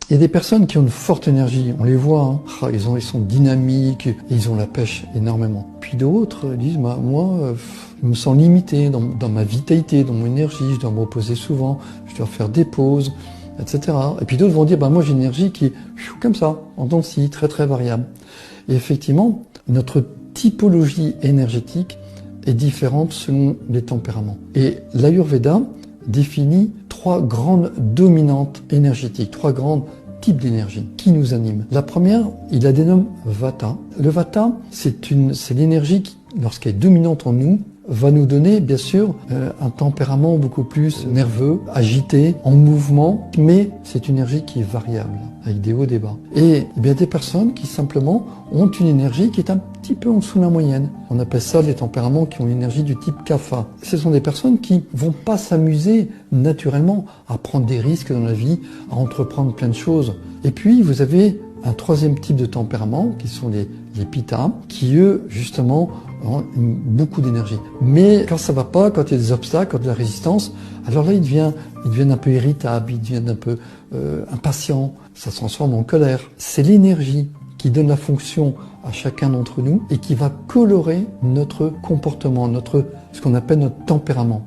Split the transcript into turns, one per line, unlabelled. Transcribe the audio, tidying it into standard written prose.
Il y a des personnes qui ont une forte énergie, on les voit, hein. Ils sont dynamiques, ils ont la pêche énormément. Puis d'autres disent, bah, moi, je me sens limité dans ma vitalité, dans mon énergie, je dois me reposer souvent, je dois faire des pauses, etc. Et puis d'autres vont dire, bah, moi j'ai une énergie qui est comme ça, en dents de scie, très très variable. Et effectivement, notre typologie énergétique est différente selon les tempéraments. Et l'Ayurveda définit 3 grandes dominantes énergétiques, 3 grands types d'énergie qui nous animent. La première, il la dénomme Vata. Le Vata, c'est l'énergie qui, lorsqu'elle est dominante en nous, va nous donner, bien sûr, un tempérament beaucoup plus nerveux, agité, en mouvement, mais c'est une énergie qui est variable, avec des hauts, des bas. Et il y a des personnes qui, simplement, ont une énergie qui est un petit peu en dessous de la moyenne. On appelle ça des tempéraments qui ont une énergie du type Kapha. Ce sont des personnes qui vont pas s'amuser naturellement à prendre des risques dans la vie, à entreprendre plein de choses. Et puis, vous avez un troisième type de tempérament, qui sont les Pitta, qui eux, justement, ont beaucoup d'énergie. Mais quand ça va pas, quand il y a des obstacles, quand il y a de la résistance, alors là, ils deviennent un peu irritables, ils deviennent un peu impatients, ça se transforme en colère. C'est l'énergie qui donne la fonction à chacun d'entre nous et qui va colorer notre comportement, ce qu'on appelle notre tempérament.